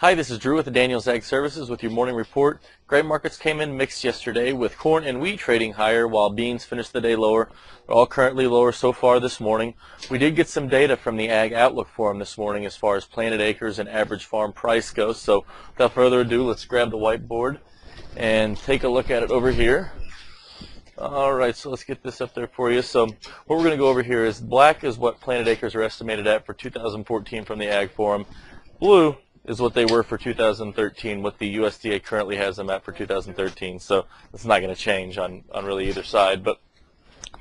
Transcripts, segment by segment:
Hi, this is Drew with the Daniels Ag Services with your morning report. Grain markets came in mixed yesterday with corn and wheat trading higher while beans finished the day lower. They're all currently lower so far this morning. We did get some data from the Ag Outlook Forum this morning as far as planted acres and average farm price goes. So without further ado, let's grab the whiteboard and take a look at it over here. Alright, so let's get this up there for you. So what we're going to go over here is black is what planted acres are estimated at for 2014 from the Ag Forum. Blue is what they were for 2013, what the USDA currently has them at for 2013. So it's not going to change on really either side. But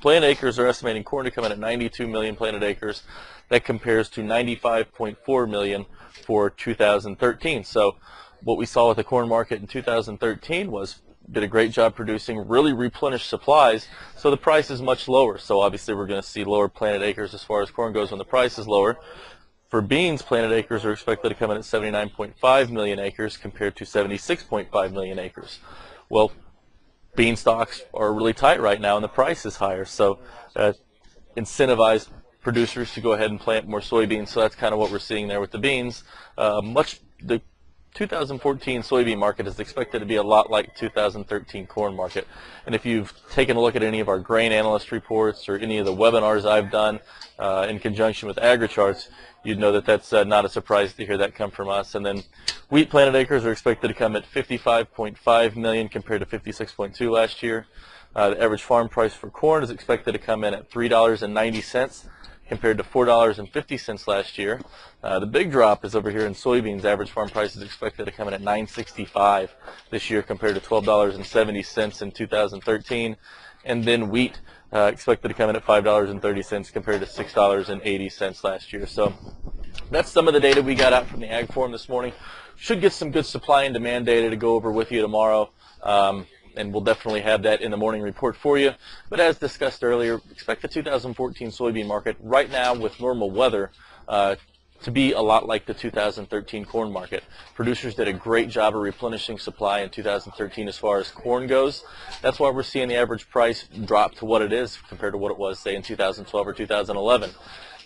planted acres are estimating corn to come in at 92 million planted acres. That compares to 95.4 million for 2013. So what we saw with the corn market in 2013 was did a great job producing, really replenished supplies, so the price is much lower. So obviously we're going to see lower planted acres as far as corn goes when the price is lower. For beans, planted acres are expected to come in at 79.5 million acres compared to 76.5 million acres. Well, bean stocks are really tight right now and the price is higher, so incentivize producers to go ahead and plant more soybeans. So that's kind of what we're seeing there with the beans. The 2014 soybean market is expected to be a lot like 2013 corn market. And if you've taken a look at any of our grain analyst reports or any of the webinars I've done in conjunction with AgriCharts, you'd know that that's not a surprise to hear that come from us. And then wheat planted acres are expected to come at 55.5 million compared to 56.2 last year. The average farm price for corn is expected to come in at $3.90 compared to $4.50 last year. The big drop is over here in soybeans. Average farm price is expected to come in at $9.65 this year compared to $12.70 in 2013. And then wheat expected to come in at $5.30 compared to $6.80 last year. So that's some of the data we got out from the Ag Forum this morning. Should get some good supply and demand data to go over with you tomorrow. And we'll definitely have that in the morning report for you. But as discussed earlier, expect the 2014 soybean market right now with normal weather to be a lot like the 2013 corn market. Producers did a great job of replenishing supply in 2013 as far as corn goes. That's why we're seeing the average price drop to what it is compared to what it was, say, in 2012 or 2011.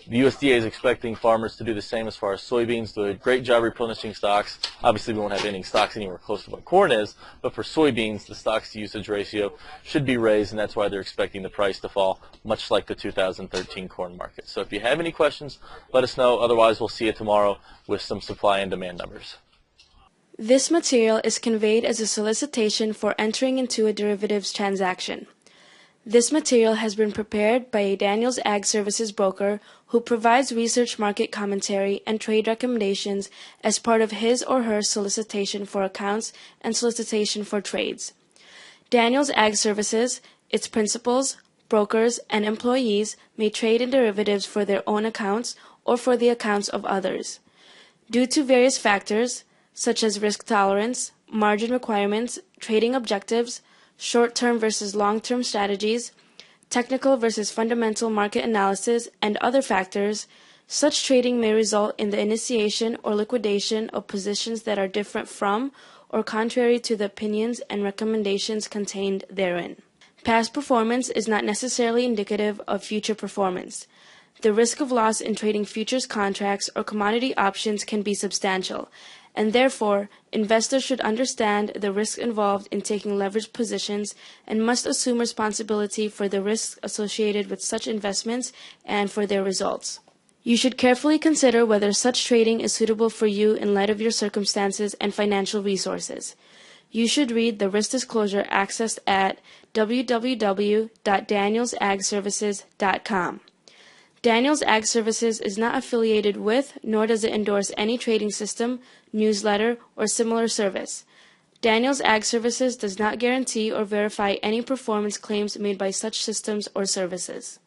The USDA is expecting farmers to do the same as far as soybeans, do a great job replenishing stocks. Obviously, we won't have ending stocks anywhere close to what corn is, but for soybeans, the stocks-to-usage ratio should be raised, and that's why they're expecting the price to fall, much like the 2013 corn market. So if you have any questions, let us know. Otherwise, we'll see you tomorrow with some supply and demand numbers. This material is conveyed as a solicitation for entering into a derivatives transaction. This material has been prepared by a Daniels Ag Services broker who provides research, market commentary, and trade recommendations as part of his or her solicitation for accounts and solicitation for trades. Daniels Ag Services, its principals, brokers, and employees may trade in derivatives for their own accounts or for the accounts of others. Due to various factors, such as risk tolerance, margin requirements, trading objectives, short-term versus long-term strategies, technical versus fundamental market analysis, and other factors, such trading may result in the initiation or liquidation of positions that are different from or contrary to the opinions and recommendations contained therein. Past performance is not necessarily indicative of future performance. The risk of loss in trading futures contracts or commodity options can be substantial, and therefore, investors should understand the risk involved in taking leveraged positions and must assume responsibility for the risks associated with such investments and for their results. You should carefully consider whether such trading is suitable for you in light of your circumstances and financial resources. You should read the risk disclosure accessed at www.danielsagservices.com. Daniels Ag Services is not affiliated with, nor does it endorse any trading system, newsletter, or similar service. Daniels Ag Services does not guarantee or verify any performance claims made by such systems or services.